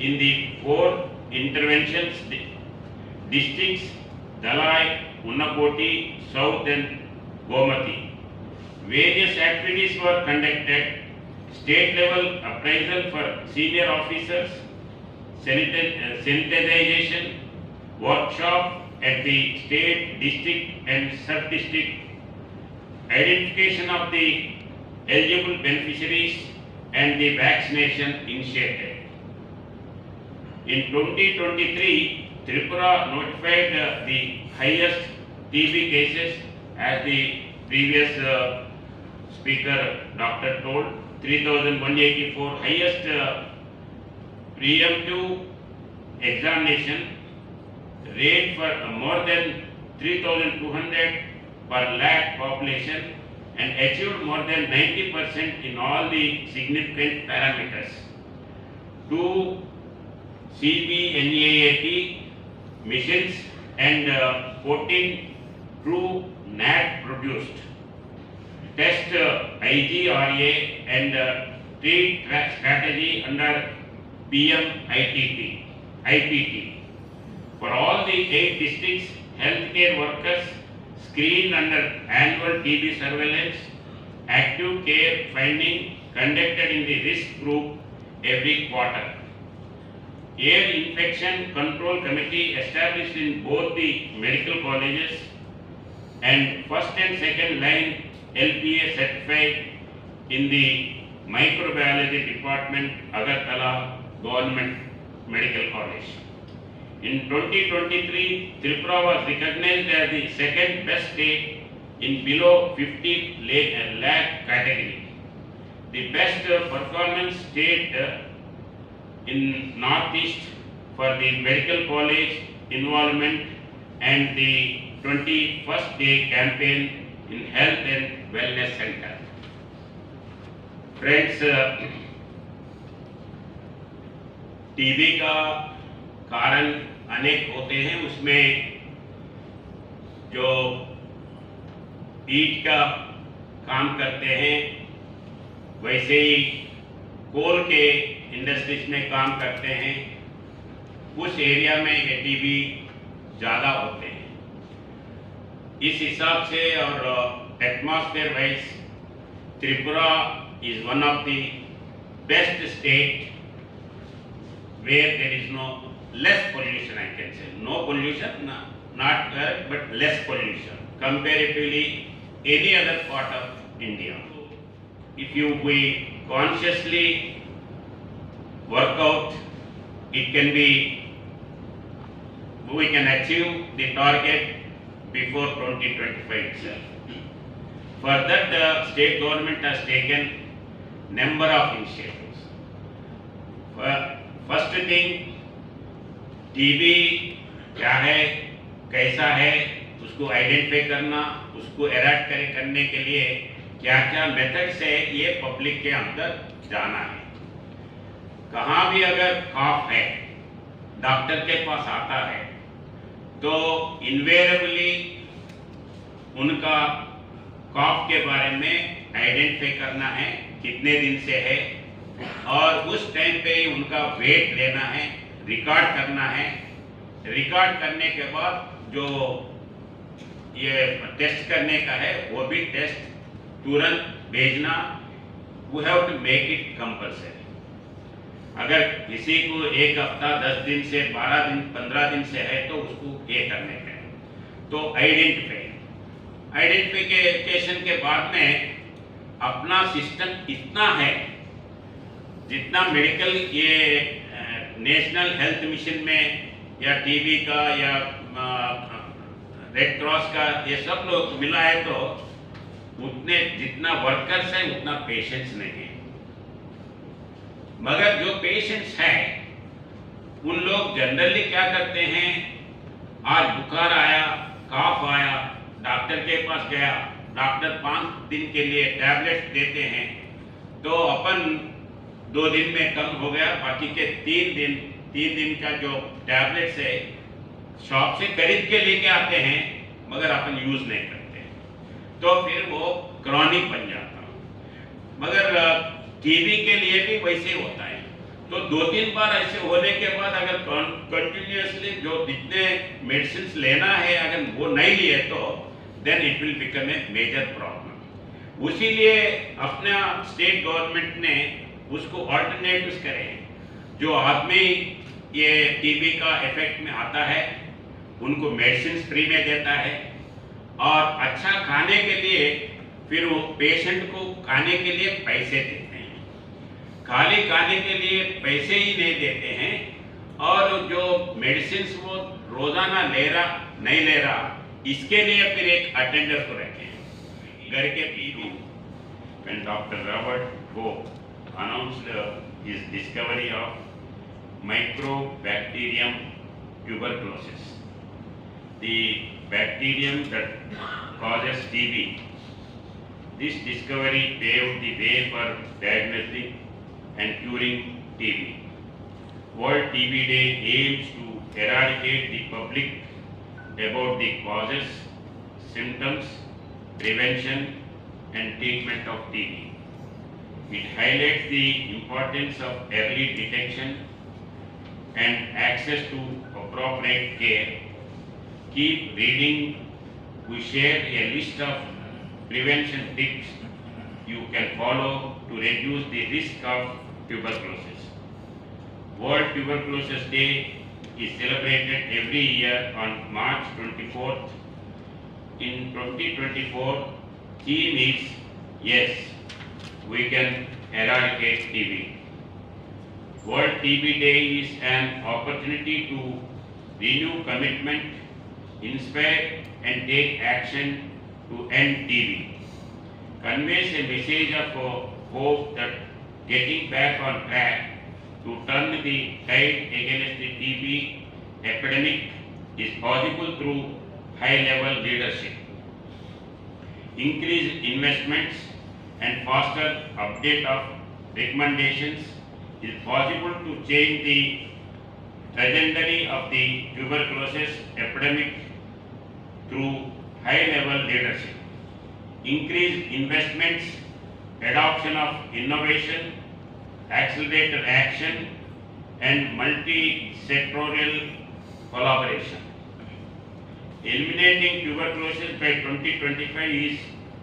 in the 4 interventions districts, Dalai, Unakoti, South and Gomati. Various activities were conducted: state level appraisal for senior officers, sanitization, workshop at the state, district and sub-district, identification of the eligible beneficiaries and the vaccination initiated. In 2023, Tripura notified the highest TB cases, as the previous speaker doctor told, 3,184, highest preemptive examination rate for more than 3,200 per lakh population, and achieved more than 90% in all the significant parameters. 2 CBNAAT missions and 14 true NAT produced. Test IGRA and treat strategy under IPT. For all the 8 districts, healthcare workers screened under annual TB surveillance, active care finding conducted in the risk group every quarter. Air Infection Control Committee established in both the medical colleges, and first and second line LPA certified in the microbiology department, Agartala Government Medical College. In 2023, Tripura was recognized as the second best state in below 50 lakh category. The best performance state in Northeast for the medical college involvement and the 21st day campaign in health and wellness center. Friends, TB का कारण अनेक होते हैं, उसमें जो ईट का काम करते हैं, वैसे ही कोल के इंडस्ट्रीज में काम करते हैं, उस एरिया में ये टीबी ज़्यादा होते हैं। इस हिसाब से और atmosphere wise Tripura is one of the best state where there is no less pollution, I can say. No pollution, not but less pollution comparatively any other part of India. If we consciously work out, it can be, we can achieve the target before 2025 itself. For that, the state government has taken number of initiatives. First thing, TB क्या है, कैसा है, उसको identify करना, उसको एराट करने के लिए क्या क्या मेथड से ये पब्लिक के अंदर जाना है। कहाँ भी अगर कॉफ है, डॉक्टर के पास आता है तो इनवेरेबली उनका कॉफ के बारे में आइडेंटिफाई करना है, कितने दिन से है, और उस टाइम पे उनका वेट लेना है, रिकॉर्ड करना है। रिकॉर्ड करने के बाद जो ये टेस्ट करने का है, वो भी टेस्ट तुरंत भेजना। We have to make it compulsory. अगर किसी को 1 हफ्ता 10 दिन से 12 दिन 15 दिन से है तो उसको ये करने का है। तो आइडेंटिफिकेशन के बाद में अपना सिस्टम इतना है जितना मेडिकल ये नेशनल हेल्थ मिशन में या टीबी का या रेड क्रॉस का ये सब लोग मिला है, तो उतने जितना वर्कर्स हैं उतना पेशेंट्स नहीं है। मगर जो पेशेंट्स हैं उन लोग जनरली क्या करते हैं, आज बुखार आया, कफ आया, डॉक्टर के पास गया, डॉक्टर 5 दिन के लिए टैबलेट देते हैं, तो अपन 2 दिन में कम हो गया, बाकी के 3 दिन का जो टैबलेट्स है शॉप से खरीद के लेके आते हैं, मगर अपन यूज नहीं करते, तो फिर वो क्रॉनिक बन जाता। मगर टीबी के लिए भी वैसे होता है। तो 2-3 बार ऐसे होने के बाद अगर कंटिन्यूअसली जो जितने मेडिसिन लेना है अगर वो नहीं लिए तो then it will become a major problem. उसीलिए अपना स्टेट गवर्नमेंट ने उसको ऑल्टरनेटिव्स करे। जो आदमी ये टीबी का इफेक्ट में आता है उनको मेडिसिन फ्री में देता है और अच्छा खाने के लिए फिर वो पेशेंट को खाने के लिए पैसे देते हैं। खाली खाने के लिए पैसे ही नहीं देते हैं और जो मेडिसिन वो रोजाना नहीं ले रहा इसके लिए फिर एक अटेंडर को रखे हैं घर के TB. When Dr. Robert Koch announced his discovery of Mycobacterium tuberculosis, the bacterium that causes TB, this discovery paved the way for diagnosing and curing TB. World TB Day aims to eradicate the public about the causes, symptoms, prevention and treatment of TB. It highlights the importance of early detection and access to appropriate care. Keep reading. We share a list of prevention tips you can follow to reduce the risk of tuberculosis. World Tuberculosis Day is celebrated every year on March 24th. In 2024, theme is Yes, we can eradicate TB. World TB Day is an opportunity to renew commitment, inspire and take action to end TB. Conveys a message of hope that getting back on track to turn the tide against the TB epidemic is possible through high-level leadership. Increased investments and faster update of recommendations is possible to change the trajectory of the tuberculosis epidemic through high-level leadership. Increased investments, adoption of innovation, accelerated action and multi-sectorial collaboration. Eliminating tuberculosis by 2025 is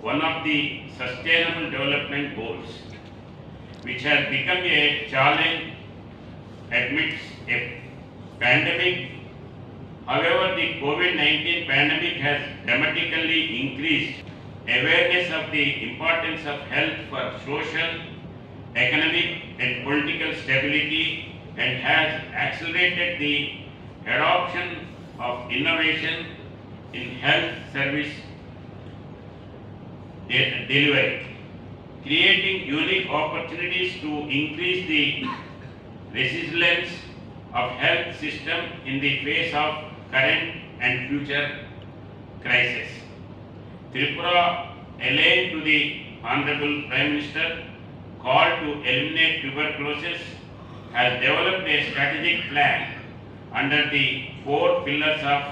one of the Sustainable Development Goals, which has become a challenge amidst a pandemic. However, the COVID-19 pandemic has dramatically increased awareness of the importance of health for social, economic and political stability and has accelerated the adoption of innovation in health service delivery, creating unique opportunities to increase the resilience of health system in the face of current and future crises. Tripura, allied to the Honorable Prime Minister, called to eliminate tuberculosis, has developed a strategic plan under the 4 pillars of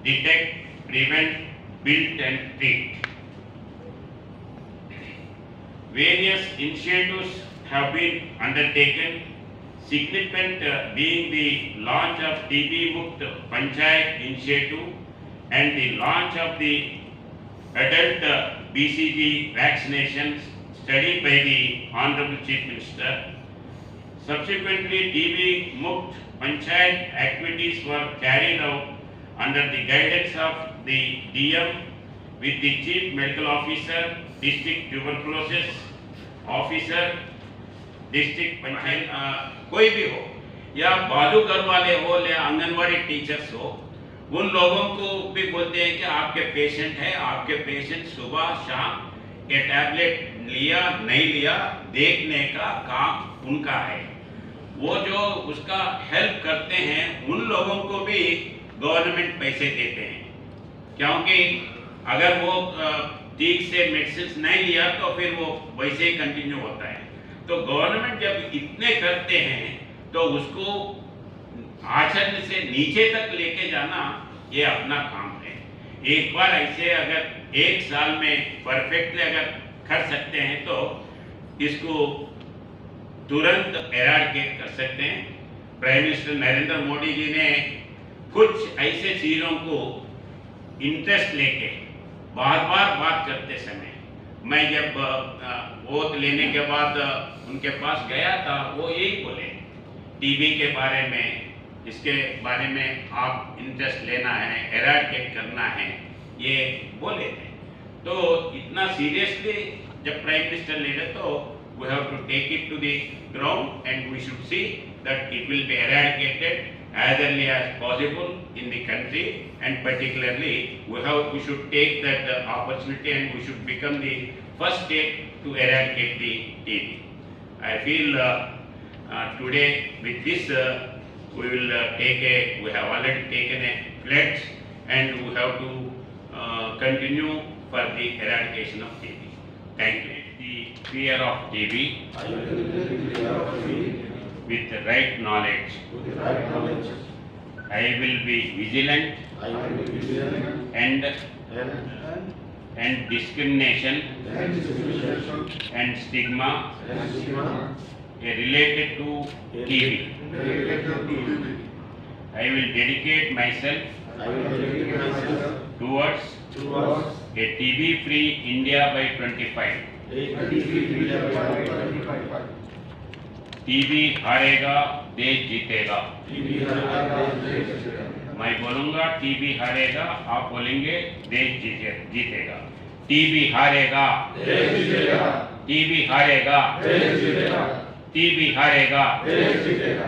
detect, prevent, build and treat. Various initiatives have been undertaken, significant being the launch of TB Mukt Panchayat initiative and the launch of the adult BCG vaccinations studied by the Honorable Chief Minister. Subsequently, TB Mukt Panchayat activities were carried out under the guidance of the DM with the Chief Medical Officer, District Tuberculosis Officer, District Panchayat, कोई भी हो या बाजू घर वाले हो या anganwadi teachers हो, उन लोगों को भी बोलते हैं कि आपके पेशेंट है, आपके पेशेंट सुबह शाम ये टैबलेट लिया नहीं लिया देखने का काम उनका है। वो जो उसका हेल्प करते हैं उन लोगों को भी गवर्नमेंट पैसे देते हैं, क्योंकि अगर वो ठीक से मेडिसिन नहीं लिया तो फिर वो वैसे ही कंटिन्यू होता है। तो गवर्नमेंट जब इतने करते हैं तो उसको आचरण से नीचे तक लेके जाना ये अपना काम है। एक बार ऐसे अगर एक साल में परफेक्टली अगर कर सकते हैं तो इसको तुरंत एराडिकेट कर सकते हैं। प्राइम मिनिस्टर नरेंद्र मोदी जी ने कुछ ऐसे चीज़ों को इंटरेस्ट लेके बार बार बात करते समय, मैं जब वोट लेने के बाद उनके पास गया था, वो यही बोले टीबी के बारे में, इसके बारे में आप इंटरेस्ट लेना है, एराडिकेट करना है, ये बोले थे। तो इतना सीरियसली जब प्राइम मिनिस्टर ले रहे तो we have to take it to the ground and we should see that it will be eradicated as early as possible in the country, and particularly we should take that opportunity and we should become the first state to eradicate the TB. I feel today with this we have already taken a pledge and we have to continue for the eradication of TB. Thank you. The fear of TB with the right knowledge. I will be vigilant and discrimination and stigma related to TB. I will dedicate myself towards a TB-free India by 25. TB हारेगा, देश जीतेगा। मैं बोलूंगा TB हारेगा, आप बोलेंगे देश जीतेगा। टीबी हारेगा, देश जीतेगा। टीबी हारेगा, देश जीतेगा। टीबी हारेगा, देश जीतेगा।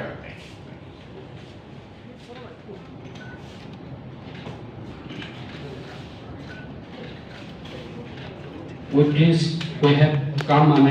With this, we have come to